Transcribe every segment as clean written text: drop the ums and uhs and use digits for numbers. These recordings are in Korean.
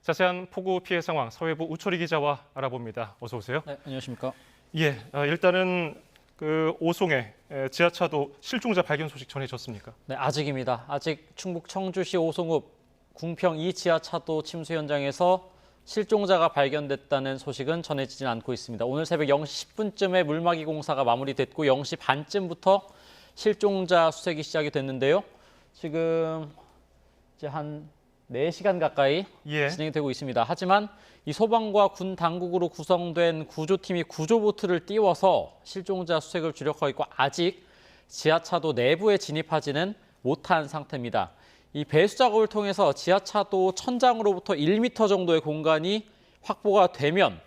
자세한 폭우 피해 상황 서해부 우철희 기자와 알아봅니다. 어서 오세요. 네, 안녕하십니까. 예, 일단은 그 오송에 지하차도 실종자 발견 소식 전해졌습니까? 네, 아직입니다. 아직 충북 청주시 오송읍 궁평 2 지하차도 침수 현장에서 실종자가 발견됐다는 소식은 전해지진 않고 있습니다. 오늘 새벽 0시 10분쯤에 물막이 공사가 마무리됐고 0시 반쯤부터 실종자 수색이 시작이 됐는데요. 지금 이제 한 4시간 가까이 진행이 되고 있습니다. 하지만 이 소방과 군 당국으로 구성된 구조팀이 구조보트를 띄워서 실종자 수색을 주력하고 있고 아직 지하차도 내부에 진입하지는 못한 상태입니다. 이 배수 작업을 통해서 지하차도 천장으로부터 1m 정도의 공간이 확보가 되면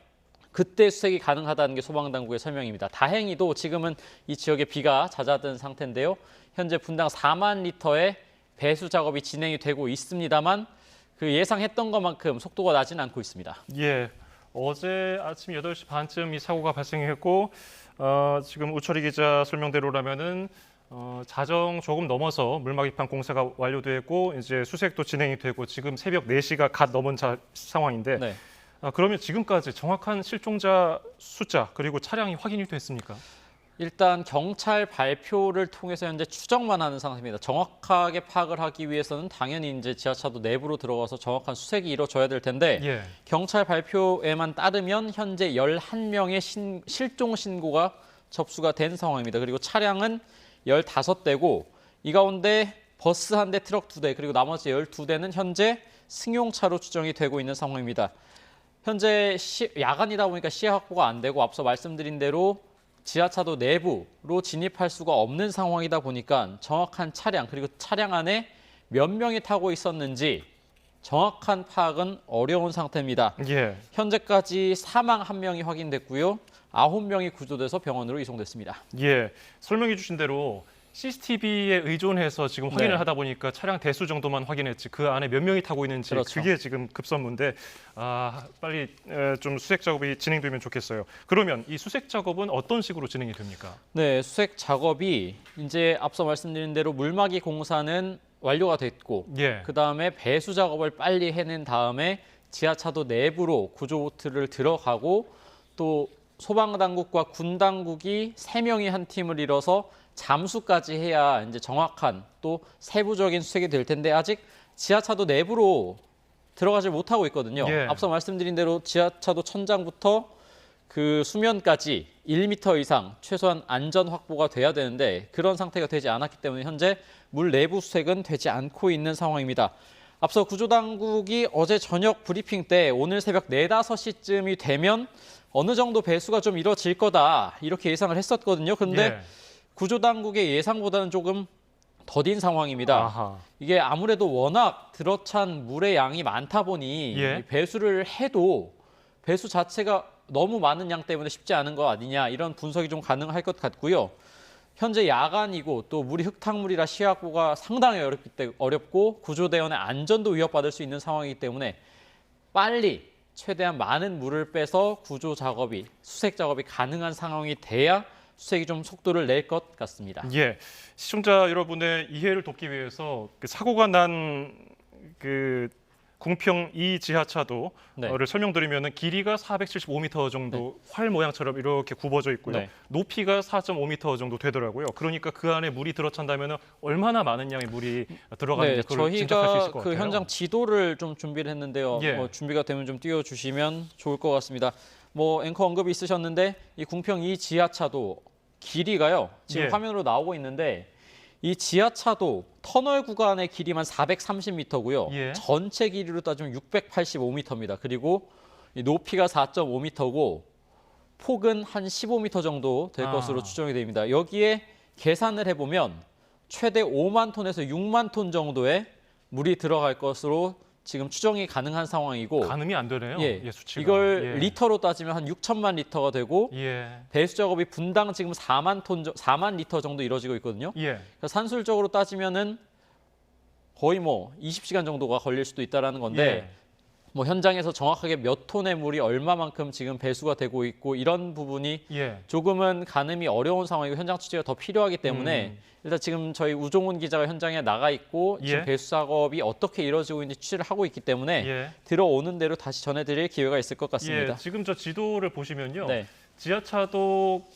그때 수색이 가능하다는 게 소방당국의 설명입니다. 다행히도 지금은 이 지역에 비가 잦아든 상태인데요. 현재 분당 4만 리터의 배수 작업이 진행이 되고 있습니다만 그 예상했던 것만큼 속도가 나지는 않고 있습니다. 예, 어제 아침 8시 반쯤 이 사고가 발생했고 지금 우철희 기자 설명대로라면은 자정 조금 넘어서 물막이판 공사가 완료됐고 이제 수색도 진행이 되고 지금 새벽 4시가 갓 넘은 상황인데 네. 그러면 지금까지 정확한 실종자 숫자 그리고 차량이 확인이 됐습니까? 일단 경찰 발표를 통해서 현재 추정만 하는 상태입니다. 정확하게 파악을 하기 위해서는 당연히 이제 지하차도 내부로 들어가서 정확한 수색이 이루어져야 될 텐데 경찰 발표에만 따르면 현재 11명의 실종 신고가 접수가 된 상황입니다. 그리고 차량은 15대고 이 가운데 버스 1대, 트럭 2대, 그리고 나머지 12대는 현재 승용차로 추정이 되고 있는 상황입니다. 현재 야간이다 보니까 시야 확보가 안 되고 앞서 말씀드린 대로 지하차도 내부로 진입할 수가 없는 상황이다 보니까 정확한 차량 그리고 차량 안에 몇 명이 타고 있었는지 정확한 파악은 어려운 상태입니다. 현재까지 사망 1명이 확인됐고요. 9명이 구조돼서 병원으로 이송됐습니다. 예, 설명해 주신 대로 CCTV에 의존해서 지금 확인을 하다 보니까 차량 대수 정도만 확인했지 그 안에 몇 명이 타고 있는지 그게 지금 급선무인데 빨리 좀 수색 작업이 진행되면 좋겠어요. 그러면 이 수색 작업은 어떤 식으로 진행이 됩니까? 네, 수색 작업이 이제 앞서 말씀드린 대로 물막이 공사는 완료가 됐고 그다음에 배수 작업을 빨리 해낸 다음에 지하차도 내부로 구조보트를 들어가고 또 소방당국과 군당국이 3명이 한 팀을 이뤄서 잠수까지 해야 이제 정확한 또 세부적인 수색이 될 텐데 아직 지하차도 내부로 들어가지 못하고 있거든요. 앞서 말씀드린 대로 지하차도 천장부터 그 수면까지 1m 이상 최소한 안전 확보가 돼야 되는데 그런 상태가 되지 않았기 때문에 현재 물 내부 수색은 되지 않고 있는 상황입니다. 앞서 구조당국이 어제 저녁 브리핑 때 오늘 새벽 4, 5시쯤이 되면 어느 정도 배수가 좀 이루어질 거다 이렇게 예상을 했었거든요. 그런데 구조당국의 예상보다는 조금 더딘 상황입니다. 이게 아무래도 워낙 들어찬 물의 양이 많다 보니 배수를 해도 배수 자체가 너무 많은 양 때문에 쉽지 않은 거 아니냐 이런 분석이 좀 가능할 것 같고요. 현재 야간이고 또 물이 흙탕물이라 시야 확보가 상당히 어렵고 구조대원의 안전도 위협받을 수 있는 상황이기 때문에 빨리 최대한 많은 물을 빼서 구조 작업이, 수색 작업이 가능한 상황이 돼야 수색이 좀 속도를 낼 것 같습니다. 시청자 여러분의 이해를 돕기 위해서 그 사고가 난 그 궁평 2 지하차도를 설명드리면 길이가 475m 정도 활 모양처럼 이렇게 굽어져 있고요. 높이가 4.5m 정도 되더라고요. 그러니까 그 안에 물이 들어찬다면 얼마나 많은 양의 물이 들어가는지 그걸 짐작할 수 있을 것 같아요. 저희가 그 현장 지도를 좀 준비를 했는데요. 준비가 되면 좀 띄워주시면 좋을 것 같습니다. 앵커 언급이 있으셨는데 이 궁평 2 지하차도 길이가요. 지금 화면으로 나오고 있는데 이 지하차도 터널 구간의 길이만 430m고요. 전체 길이로 따지면 685m입니다. 그리고 이 높이가 4.5m고 폭은 한 15m 정도 될 것으로 추정이 됩니다. 여기에 계산을 해보면 최대 5만 톤에서 6만 톤 정도의 물이 들어갈 것으로 지금 추정이 가능한 상황이고 가늠이 안 되네요. 수치가. 이걸 리터로 따지면 한 6천만 리터가 되고 배수 작업이 분당 지금 4만 리터 정도 이루어지고 있거든요. 그러니까 산술적으로 따지면은 거의 20시간 정도가 걸릴 수도 있다라는 건데 뭐 현장에서 정확하게 몇 톤의 물이 얼마만큼 지금 배수가 되고 있고 이런 부분이 조금은 가늠이 어려운 상황이고 현장 취재가 더 필요하기 때문에 일단 지금 저희 우종훈 기자가 현장에 나가 있고 지금 배수 작업이 어떻게 이루어지고 있는지 취재를 하고 있기 때문에 들어오는 대로 다시 전해드릴 기회가 있을 것 같습니다. 지금 저 지도를 보시면요. 지하차도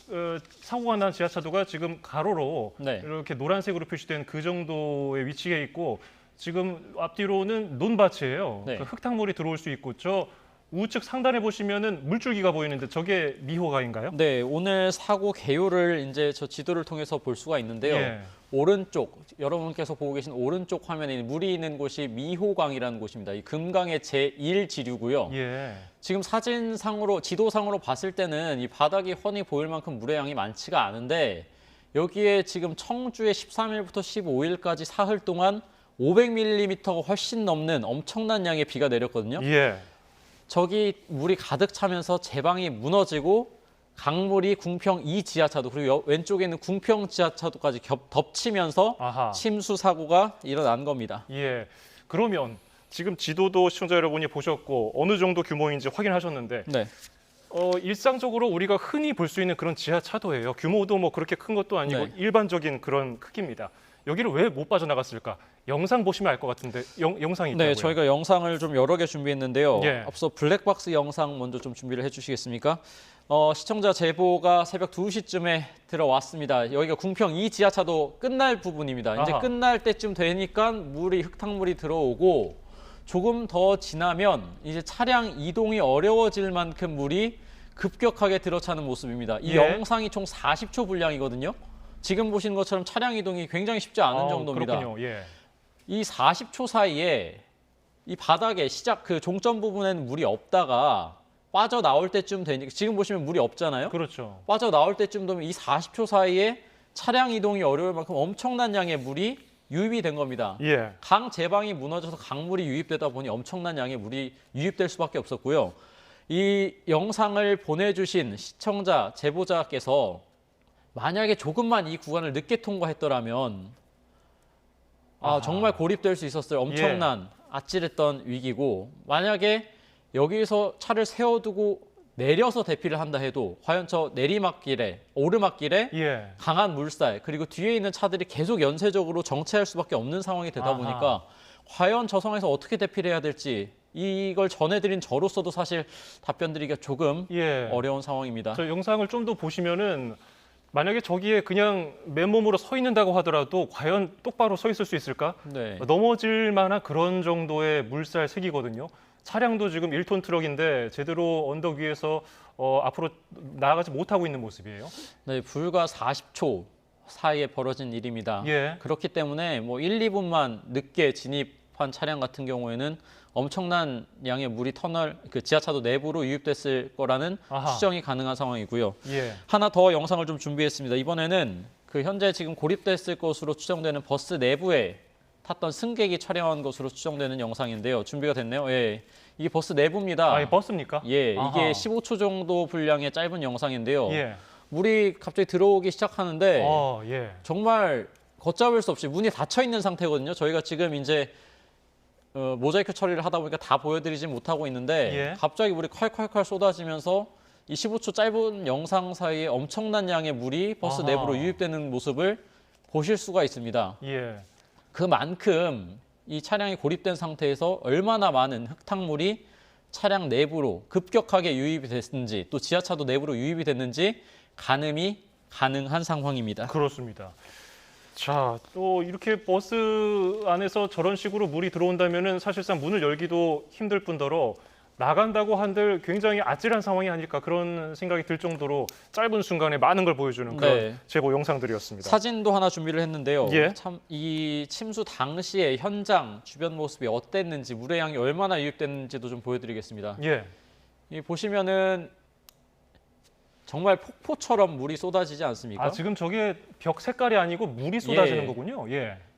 사고가 난 지하차도가 지금 가로로 이렇게 노란색으로 표시된 그 정도의 위치에 있고 지금 앞뒤로는 논밭이에요. 그 흙탕물이 들어올 수 있고 저 우측 상단에 보시면은 물줄기가 보이는데 저게 미호강인가요? 네, 오늘 사고 개요를 이제 저 지도를 통해서 볼 수가 있는데요. 오른쪽 여러분께서 보고 계신 오른쪽 화면에 물이 있는 곳이 미호강이라는 곳입니다. 이 금강의 제1지류고요. 지금 사진상으로 지도상으로 봤을 때는 이 바닥이 훤히 보일 만큼 물의 양이 많지가 않은데 여기에 지금 청주에 13일부터 15일까지 사흘 동안 500mm가 훨씬 넘는 엄청난 양의 비가 내렸거든요. 저기 물이 가득 차면서 제방이 무너지고 강물이 궁평 2 지하차도 그리고 왼쪽에 있는 궁평 지하차도까지 덮치면서 침수 사고가 일어난 겁니다. 그러면 지금 지도도 시청자 여러분이 보셨고 어느 정도 규모인지 확인하셨는데 일상적으로 우리가 흔히 볼 수 있는 그런 지하차도예요. 규모도 뭐 그렇게 큰 것도 아니고 일반적인 그런 크기입니다. 여기를 왜 못 빠져나갔을까? 영상 보시면 알 것 같은데 영상이 있다고요? 네, 저희가 영상을 좀 여러 개 준비했는데요. 앞서 블랙박스 영상 먼저 좀 준비를 해주시겠습니까? 시청자 제보가 새벽 2시쯤에 들어왔습니다. 여기가 궁평 2 지하차도 끝날 부분입니다. 이제 끝날 때쯤 되니까 흙탕물이 들어오고 조금 더 지나면 이제 차량 이동이 어려워질 만큼 물이 급격하게 들어차는 모습입니다. 이 영상이 총 40초 분량이거든요. 지금 보시는 것처럼 차량 이동이 굉장히 쉽지 않은 정도입니다. 이 40초 사이에 이 바닥에 그 종점 부분에는 물이 없다가 빠져나올 때쯤 되니까 지금 보시면 물이 없잖아요. 빠져나올 때쯤 되면 이 40초 사이에 차량 이동이 어려울 만큼 엄청난 양의 물이 유입이 된 겁니다. 강 제방이 무너져서 강물이 유입되다 보니 엄청난 양의 물이 유입될 수밖에 없었고요. 이 영상을 보내주신 시청자, 제보자께서 만약에 조금만 이 구간을 늦게 통과했더라면 정말 고립될 수 있었어요. 엄청난 아찔했던 위기고 만약에 여기서 차를 세워두고 내려서 대피를 한다 해도 과연 저 내리막길에 오르막길에 강한 물살 그리고 뒤에 있는 차들이 계속 연쇄적으로 정체할 수밖에 없는 상황이 되다 보니까 과연 저 상황에서 어떻게 대피를 해야 될지 이걸 전해드린 저로서도 사실 답변 드리기가 조금 어려운 상황입니다. 저 영상을 좀 더 보시면은 만약에 저기에 그냥 맨몸으로 서 있는다고 하더라도 과연 똑바로 서 있을 수 있을까? 넘어질 만한 그런 정도의 물살 색이거든요. 차량도 지금 1톤 트럭인데 제대로 언덕 위에서 앞으로 나아가지 못하고 있는 모습이에요. 네, 불과 40초 사이에 벌어진 일입니다. 그렇기 때문에 뭐 1, 2분만 늦게 진입한 차량 같은 경우에는 엄청난 양의 물이 그 지하차도 내부로 유입됐을 거라는 추정이 가능한 상황이고요. 하나 더 영상을 좀 준비했습니다. 이번에는 그 현재 지금 고립됐을 것으로 추정되는 버스 내부에 탔던 승객이 촬영한 것으로 추정되는 영상인데요. 준비가 됐네요. 이게 버스 내부입니다. 이게 버스입니까? 이게 15초 정도 분량의 짧은 영상인데요. 물이 갑자기 들어오기 시작하는데 정말 걷잡을 수 없이 문이 닫혀 있는 상태거든요. 저희가 지금 이제 모자이크 처리를 하다 보니까 다 보여드리지 못하고 있는데 갑자기 물이 콸콸콸 쏟아지면서 이 15초 짧은 영상 사이에 엄청난 양의 물이 버스 내부로 유입되는 모습을 보실 수가 있습니다. 그만큼 이 차량이 고립된 상태에서 얼마나 많은 흙탕물이 차량 내부로 급격하게 유입이 됐는지 또 지하차도 내부로 유입이 됐는지 가늠이 가능한 상황입니다. 그렇습니다. 자, 또 이렇게 버스 안에서 저런 식으로 물이 들어온다면은 사실상 문을 열기도 힘들 뿐더러 나간다고 한들 굉장히 아찔한 상황이 아닐까 그런 생각이 들 정도로 짧은 순간에 많은 걸 보여주는 그런 제보 영상들이었습니다. 사진도 하나 준비를 했는데요. 참 이 침수 당시의 현장 주변 모습이 어땠는지 물의 양이 얼마나 유입됐는지도 좀 보여드리겠습니다. 이 보시면은 정말 폭포처럼 물이 쏟아지지 않습니까? 지금 저게 벽 색깔이 아니고 물이 쏟아지는 거군요.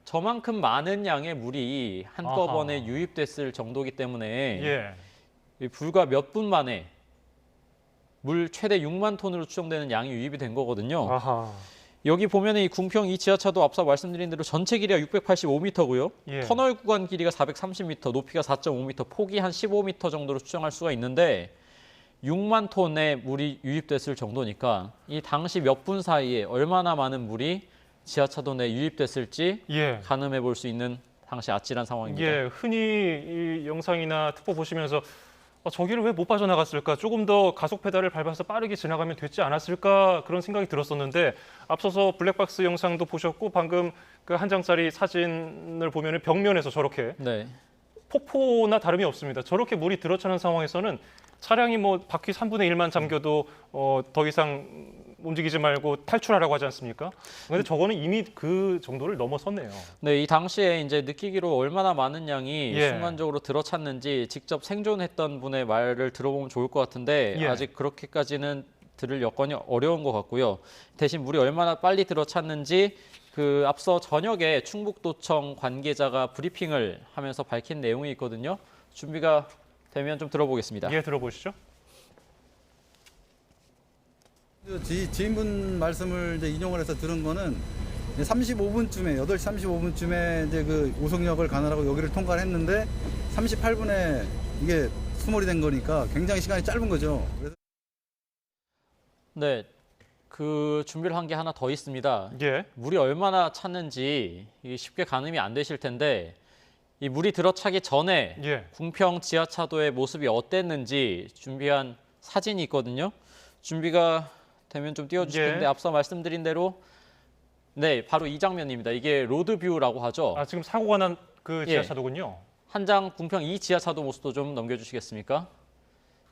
저만큼 많은 양의 물이 한꺼번에 유입됐을 정도이기 때문에 불과 몇 분 만에 물 최대 6만 톤으로 추정되는 양이 유입이 된 거거든요. 여기 보면은 이 궁평 이 지하차도 앞서 말씀드린 대로 전체 길이가 685m고요. 예. 터널 구간 길이가 430m, 높이가 4.5m, 폭이 한 15m 정도로 추정할 수가 있는데 6만 톤의 물이 유입됐을 정도니까 이 당시 몇 분 사이에 얼마나 많은 물이 지하차도 내에 유입됐을지 예. 가늠해 볼 수 있는 당시 아찔한 상황입니다. 예, 흔히 이 영상이나 특보 보시면서 저기를 왜 못 빠져나갔을까? 조금 더 가속 페달을 밟아서 빠르게 지나가면 됐지 않았을까? 그런 생각이 들었었는데 앞서서 블랙박스 영상도 보셨고 방금 그 한 장짜리 사진을 보면 벽면에서 저렇게 네. 폭포나 다름이 없습니다. 저렇게 물이 들어차는 상황에서는 차량이 뭐 바퀴 3분의 1만 잠겨도 더 이상 움직이지 말고 탈출하라고 하지 않습니까? 그런데 저거는 이미 그 정도를 넘어섰네요. 네, 이 당시에 이제 느끼기로 얼마나 많은 양이 예. 순간적으로 들어찼는지 직접 생존했던 분의 말을 들어보면 좋을 것 같은데 예. 아직 그렇게까지는 들을 여건이 어려운 것 같고요. 대신 물이 얼마나 빨리 들어찼는지 그 앞서 저녁에 충북도청 관계자가 브리핑을 하면서 밝힌 내용이 있거든요. 준비가 되면 좀 들어보겠습니다. 예, 들어보시죠. 지인분 말씀을 이제 인용을 해서 들은 거는 35분쯤에 8시 35분쯤에 이제 그 오송역을 가느라고 여기를 통과를 했는데 38분에 이게 수몰이 된 거니까 굉장히 시간이 짧은 거죠. 그래서 네, 그 준비를 한 게 하나 더 있습니다. 예. 물이 얼마나 찼는지 이게 쉽게 가늠이 안 되실 텐데 이 물이 들어차기 전에 예. 궁평 지하차도의 모습이 어땠는지 준비한 사진이 있거든요. 준비가 되면 좀 띄워주실 예. 텐데 앞서 말씀드린 대로 네, 바로 이 장면입니다. 이게 로드뷰라고 하죠. 지금 사고가 난 그 예. 지하차도군요. 한 장 궁평 이 지하차도 모습도 좀 넘겨주시겠습니까?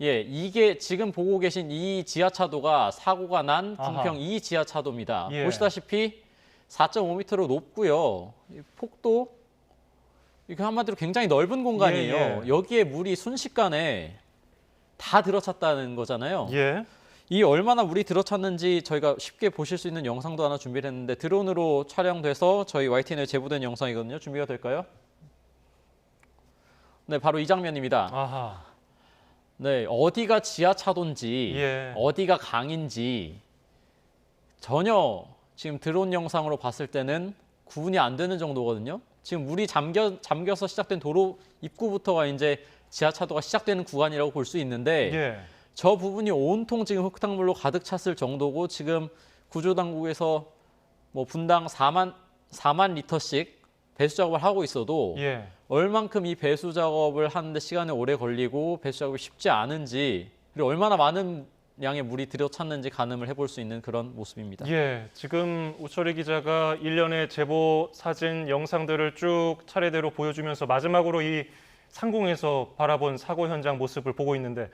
예, 이게 지금 보고 계신 이 지하차도가 사고가 난 궁평 아하. 이 지하차도입니다. 예. 보시다시피 4.5m로 높고요. 이 폭도 이게 한마디로 굉장히 넓은 공간이에요. 예, 예. 여기에 물이 순식간에 다 들어찼다는 거잖아요. 예. 이 얼마나 물이 들어찼는지 저희가 쉽게 보실 수 있는 영상도 하나 준비를 했는데 드론으로 촬영돼서 저희 YTN에 제보된 영상이거든요. 준비가 될까요? 네, 바로 이 장면입니다. 아하. 네, 어디가 지하차도인지 예. 어디가 강인지 전혀 지금 드론 영상으로 봤을 때는 구분이 안 되는 정도거든요. 지금 물이 잠겨서 시작된 도로 입구부터가 이제 지하차도가 시작되는 구간이라고 볼 수 있는데 예. 저 부분이 온통 지금 흙탕물로 가득 찼을 정도고 지금 구조당국에서 뭐 분당 4만 리터씩 배수 작업을 하고 있어도 예. 얼만큼 이 배수 작업을 하는데 시간이 오래 걸리고 배수 작업이 쉽지 않은지 그리고 얼마나 많은 양의 물이 들어찼는지 가늠을 해볼 수 있는 그런 모습입니다. 예, 지금 우철희 기자가 일련의 제보 사진, 영상들을 쭉 차례대로 보여주면서 마지막으로 이 상공에서 바라본 사고 현장 모습을 보고 있는데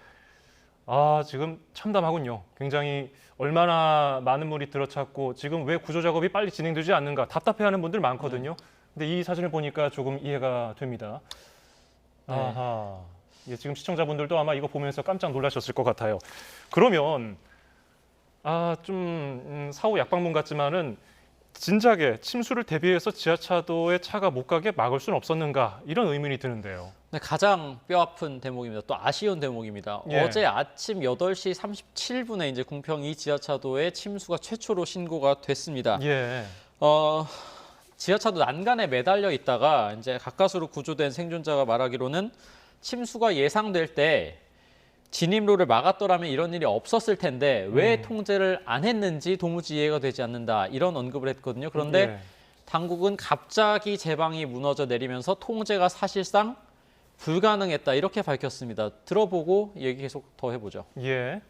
지금 참담하군요. 굉장히 얼마나 많은 물이 들어찼고 지금 왜 구조 작업이 빨리 진행되지 않는가 답답해하는 분들 많거든요. 근데 이 사진을 보니까 조금 이해가 됩니다. 네. 아하. 예, 지금 시청자분들도 아마 이거 보면서 깜짝 놀라셨을 것 같아요. 그러면 좀 사후 약방문 같지만은 진작에 침수를 대비해서 지하차도에 차가 못 가게 막을 수는 없었는가 이런 의문이 드는데요. 네, 가장 뼈아픈 대목입니다. 또 아쉬운 대목입니다. 예. 어제 아침 8시 37분에 이제 궁평 이 지하차도에 침수가 최초로 신고가 됐습니다. 예. 지하차도 난간에 매달려 있다가 이제 가까스로 구조된 생존자가 말하기로는 침수가 예상될 때 진입로를 막았더라면 이런 일이 없었을 텐데 왜 통제를 안 했는지 도무지 이해가 되지 않는다 이런 언급을 했거든요. 그런데 예. 당국은 갑자기 제방이 무너져 내리면서 통제가 사실상 불가능했다 이렇게 밝혔습니다. 들어보고 얘기 계속 더 해보죠. 예.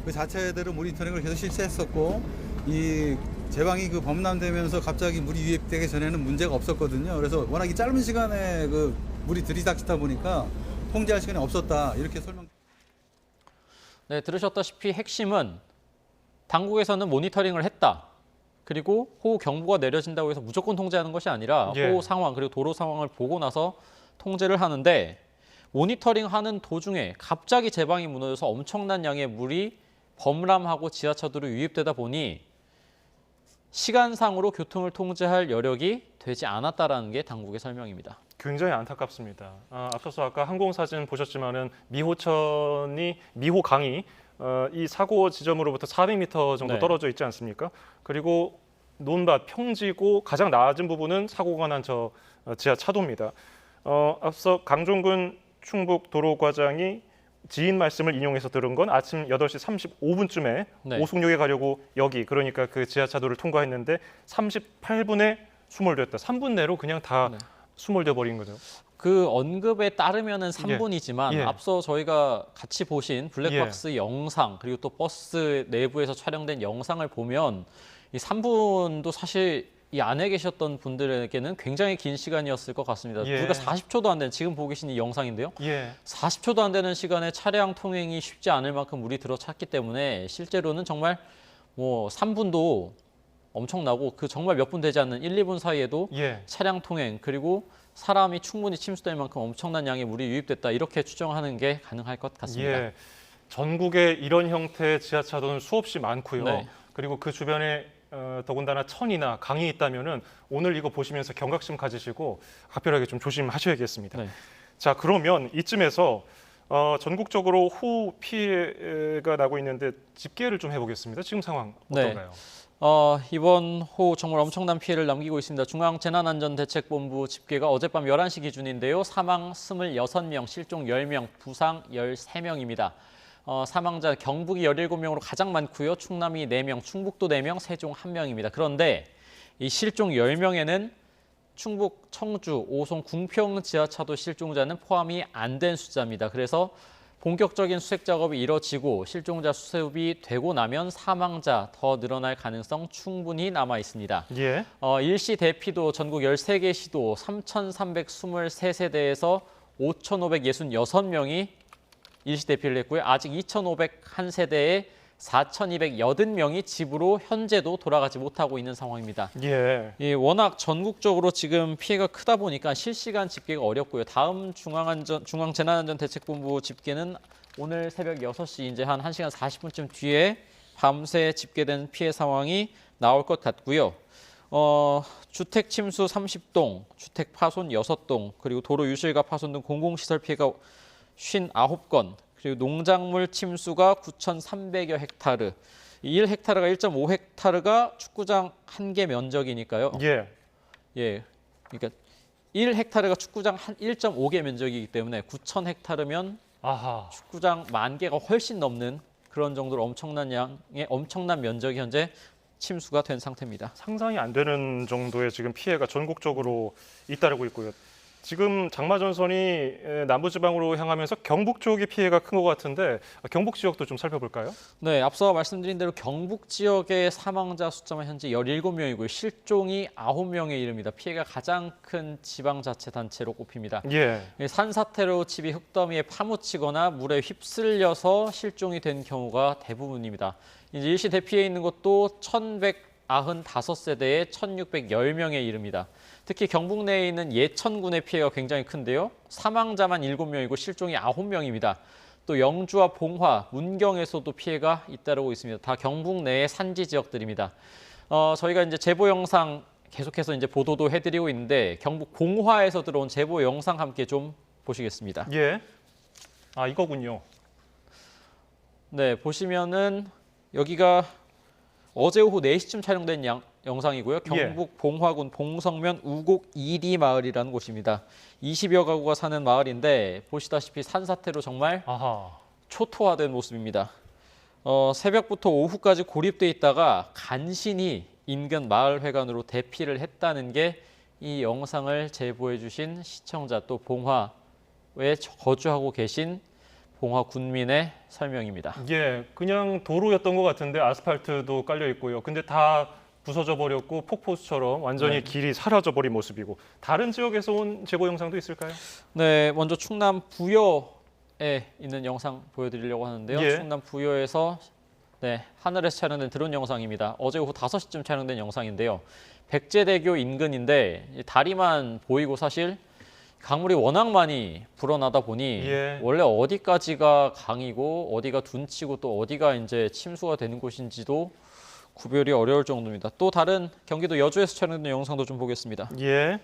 그 자체대로 모니터링을 계속 실시했었고 이 제방이 그 범람되면서 갑자기 물이 유입되기 전에는 문제가 없었거든요. 그래서 워낙 이 짧은 시간에 그 물이 들이닥치다 보니까 통제할 시간이 없었다 이렇게 설명. 네, 들으셨다시피 핵심은 당국에서는 모니터링을 했다. 그리고 호우 경보가 내려진다고 해서 무조건 통제하는 것이 아니라 예. 호우 상황 그리고 도로 상황을 보고 나서 통제를 하는데 모니터링하는 도중에 갑자기 제방이 무너져서 엄청난 양의 물이 범람하고 지하차도로 유입되다 보니 시간상으로 교통을 통제할 여력이 되지 않았다라는 게 당국의 설명입니다. 굉장히 안타깝습니다. 앞서서 아까 항공사진 보셨지만은 미호강이 이 사고 지점으로부터 400m 정도 네. 떨어져 있지 않습니까? 그리고 논밭 평지고 가장 낮은 부분은 사고가 난 저 지하 차도입니다. 앞서 강종근 충북도로과장이 지인 말씀을 인용해서 들은 건 아침 8시 35분쯤에 네. 오송역에 가려고 여기 그러니까 그 지하차도를 통과했는데 38분에 수몰됐다. 3분 내로 그냥 다 네. 수몰돼 버린 거죠. 그 언급에 따르면은 3분이지만 예. 앞서 저희가 같이 보신 블랙박스 영상 그리고 또 버스 내부에서 촬영된 영상을 보면 이 3분도 사실 이 안에 계셨던 분들에게는 굉장히 긴 시간이었을 것 같습니다. 예. 불과 40초도 안 되는 지금 보고 계신 이 영상인데요. 예. 40초도 안 되는 시간에 차량 통행이 쉽지 않을 만큼 물이 들어찼기 때문에 실제로는 정말 뭐 3분도 엄청나고 그 정말 몇 분 되지 않는 1, 2분 사이에도 예. 차량 통행 그리고 사람이 충분히 침수될 만큼 엄청난 양의 물이 유입됐다 이렇게 추정하는 게 가능할 것 같습니다. 예. 전국에 이런 형태의 지하차도는 수없이 많고요. 네. 그리고 그 주변에 더군다나 천이나 강이 있다면은 오늘 이거 보시면서 경각심 가지시고 각별하게 좀 조심하셔야겠습니다. 네. 자, 그러면 이쯤에서 전국적으로 호우 피해가 나고 있는데 집계를 좀 해보겠습니다. 지금 상황 어떤가요? 이번 호우 정말 엄청난 피해를 남기고 있습니다. 중앙재난안전대책본부 집계가 어젯밤 11시 기준인데요. 사망 26명, 실종 10명, 부상 13명입니다. 사망자 경북이 17명으로 가장 많고요. 충남이 4명, 충북도 4명, 세종 1명입니다. 그런데 이 실종 10명에는 충북 청주, 오송, 궁평 지하차도 실종자는 포함이 안 된 숫자입니다. 그래서 본격적인 수색 작업이 이뤄지고 실종자 수습이 되고 나면 사망자 더 늘어날 가능성 충분히 남아 있습니다. 예. 일시 대피도 전국 13개 시도 3,323세대에서 5,566명이 일시 대피를 했고요. 아직 2,501세대에 4,280명이 집으로 현재도 돌아가지 못하고 있는 상황입니다. 예. 워낙 전국적으로 지금 피해가 크다 보니까 실시간 집계가 어렵고요. 다음 중앙재난안전대책본부 집계는 오늘 새벽 6시 이제 한 1시간 40분쯤 뒤에 밤새 집계된 피해 상황이 나올 것 같고요. 주택 침수 30동, 주택 파손 6동, 그리고 도로 유실과 파손 등 공공시설 피해가 59건, 그리고 농작물 침수가 9,300여 헥타르, 1헥타르가 1.5헥타르가 축구장 1개 면적이니까요. 예. 예, 그러니까 1헥타르가 축구장 1.5개 면적이기 때문에 9,000헥타르면 아하. 축구장 10,000개가 훨씬 넘는 그런 정도로 엄청난 양의 엄청난 면적이 현재 침수가 된 상태입니다. 상상이 안 되는 정도의 지금 피해가 전국적으로 잇따르고 있고요. 지금 장마전선이 남부지방으로 향하면서 경북 쪽이 피해가 큰 것 같은데 경북 지역도 좀 살펴볼까요? 네, 앞서 말씀드린 대로 경북 지역의 사망자 숫자만 현재 17명이고요. 실종이 9명에 이릅니다. 피해가 가장 큰 지방자치단체로 꼽힙니다. 예. 산사태로 집이 흙더미에 파묻히거나 물에 휩쓸려서 실종이 된 경우가 대부분입니다. 이제 일시 대피해 있는 것도 1,195세대에 1,610명에 이릅니다. 특히 경북 내에 있는 예천군의 피해가 굉장히 큰데요. 사망자만 7명이고 실종이 9명입니다. 또 영주와 봉화, 문경에서도 피해가 잇따르고 있습니다. 다 경북 내의 산지 지역들입니다. 저희가 이제 제보 영상 계속해서 이제 보도도 해드리고 있는데 경북 봉화에서 들어온 제보 영상 함께 좀 보시겠습니다. 예. 아, 이거군요. 네, 보시면은 여기가 어제 오후 4시쯤 촬영된 영상이고요. 경북 봉화군 봉성면 우곡 이리 마을이라는 곳입니다. 20여 가구가 사는 마을인데 보시다시피 산사태로 정말 초토화된 모습입니다. 새벽부터 오후까지 고립돼 있다가 간신히 인근 마을회관으로 대피를 했다는 게 이 영상을 제보해 주신 시청자 또 봉화에 거주하고 계신 봉화 군민의 설명입니다. 예, 그냥 도로였던 것 같은데 아스팔트도 깔려 있고요. 근데 다 부서져 버렸고 폭포수처럼 완전히 길이 사라져 버린 모습이고 다른 지역에서 온 제보 영상도 있을까요? 네, 먼저 충남 부여에 있는 영상 보여드리려고 하는데요. 예. 충남 부여에서 하늘에서 촬영된 드론 영상입니다. 어제 오후 5시쯤 촬영된 영상인데요. 백제대교 인근인데 다리만 보이고 사실 강물이 워낙 많이 불어나다 보니 원래 어디까지가 강이고 어디가 둔치고 또 어디가 이제 침수가 되는 곳인지도 구별이 어려울 정도입니다. 또 다른 경기도 여주에서 촬영된 영상도 좀 보겠습니다. 예.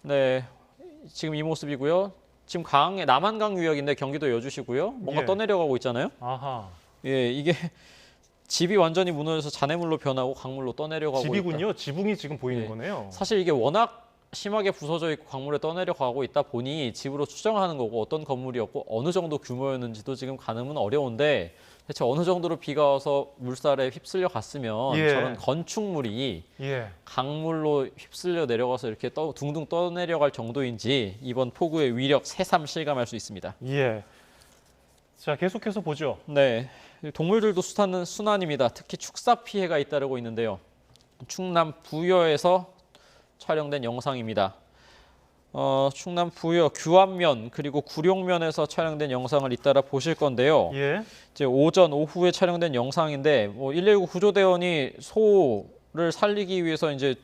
네, 지금 이 모습이고요. 지금 남한강 유역인데 경기도 여주시고요. 뭔가 예. 떠내려가고 있잖아요. 아하. 예, 이게 집이 완전히 무너져서 잔해물로 변하고 강물로 떠내려가고 집이군요. 있다. 지붕이 지금 보이는 예. 거네요. 사실 이게 워낙 심하게 부서져 있고 강물에 떠내려가고 있다 보니 집으로 추정하는 거고 어떤 건물이었고 어느 정도 규모였는지도 지금 가늠은 어려운데 대체 어느 정도로 비가 와서 물살에 휩쓸려 갔으면 예. 저런 건축물이 예. 강물로 휩쓸려 내려가서 이렇게 둥둥 떠내려갈 정도인지 이번 폭우의 위력 새삼 실감할 수 있습니다. 예. 자, 계속해서 보죠. 네, 동물들도 순환입니다. 특히 축사 피해가 잇따르고 있는데요. 충남 부여에서 촬영된 영상입니다. 충남 부여 규안면 그리고 구룡면에서 촬영된 영상을 잇따라 보실 건데요. 예. 이제 오전 오후에 촬영된 영상인데 119 구조대원이 소를 살리기 위해서 이제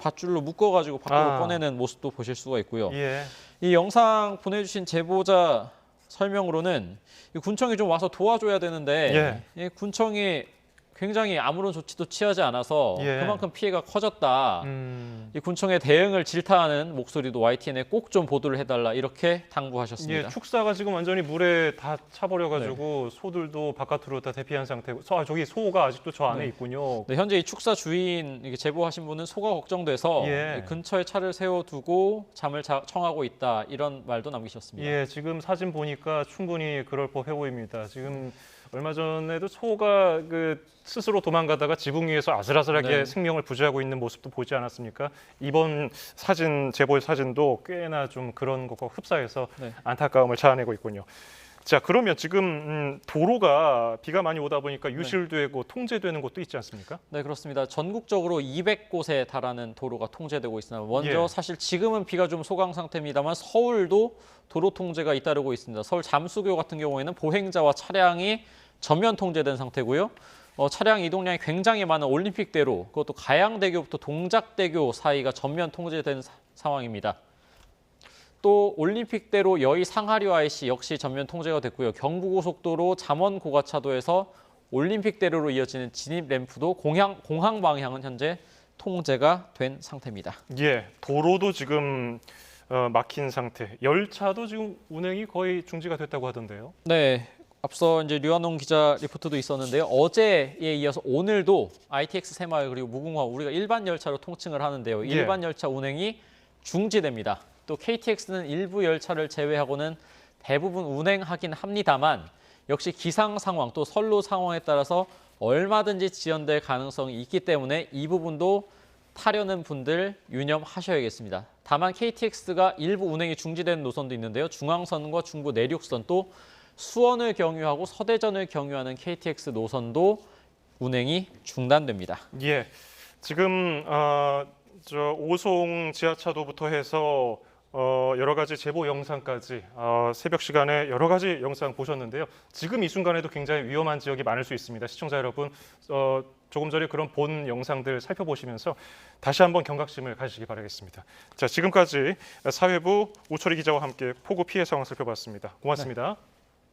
밧줄로 묶어가지고 밖으로 꺼내는 모습도 보실 수가 있고요. 예. 이 영상 보내주신 제보자 설명으로는 이 군청이 좀 와서 도와줘야 되는데 이 군청이 굉장히 아무런 조치도 취하지 않아서 예. 그만큼 피해가 커졌다. 이 군청의 대응을 질타하는 목소리도 YTN에 꼭 좀 보도를 해달라 이렇게 당부하셨습니다. 예, 축사가 지금 완전히 물에 다 차버려가지고 소들도 바깥으로 다 대피한 상태고, 저기 소가 아직도 저 안에 있군요. 네, 현재 이 축사 주인 제보하신 분은 소가 걱정돼서 예. 근처에 차를 세워두고 잠을 청하고 있다 이런 말도 남기셨습니다. 예, 지금 사진 보니까 충분히 그럴 법해 보입니다. 지금 얼마 전에도 소가 스스로 도망가다가 지붕 위에서 아슬아슬하게 네. 생명을 부지하고 있는 모습도 보지 않았습니까? 이번 제보의 사진도 꽤나 좀 그런 것과 흡사해서 네. 안타까움을 자아내고 있군요. 자, 그러면 지금 도로가 비가 많이 오다 보니까 유실되고 통제되는 곳도 있지 않습니까? 네, 그렇습니다. 전국적으로 200곳에 달하는 도로가 통제되고 있습니다. 먼저 예. 사실 지금은 비가 좀 소강 상태입니다만 서울도 도로 통제가 잇따르고 있습니다. 서울 잠수교 같은 경우에는 보행자와 차량이 전면 통제된 상태고요. 차량 이동량이 굉장히 많은 올림픽대로, 그것도 가양대교부터 동작대교 사이가 전면 통제된 상황입니다. 또 올림픽대로 여의 상하류 IC 역시 전면 통제가 됐고요. 경부고속도로 잠원 고가차도에서 올림픽대로로 이어지는 진입 램프도 공항 방향은 현재 통제가 된 상태입니다. 예, 도로도 지금 막힌 상태. 열차도 지금 운행이 거의 중지가 됐다고 하던데요. 네, 앞서 이제 류한홍 기자 리포트도 있었는데요. 어제에 이어서 오늘도 ITX 새마을 그리고 무궁화 우리가 일반 열차로 통칭을 하는데요. 일반 열차 운행이 중지됩니다. 또 KTX는 일부 열차를 제외하고는 대부분 운행하긴 합니다만 역시 기상 상황 또 선로 상황에 따라서 얼마든지 지연될 가능성이 있기 때문에 이 부분도 타려는 분들 유념하셔야겠습니다. 다만 KTX가 일부 운행이 중지된 노선도 있는데요. 중앙선과 중부 내륙선 또 수원을 경유하고 서대전을 경유하는 KTX 노선도 운행이 중단됩니다. 예, 지금 오송 지하차도부터 해서 여러 가지 제보 영상까지 새벽 시간에 여러 가지 영상 보셨는데요. 지금 이 순간에도 굉장히 위험한 지역이 많을 수 있습니다. 시청자 여러분, 조금 전에 그런 본 영상들 살펴보시면서 다시 한번 경각심을 가지시기 바라겠습니다. 자, 지금까지 사회부 우철희 기자와 함께 폭우 피해 상황 살펴봤습니다. 고맙습니다. 네.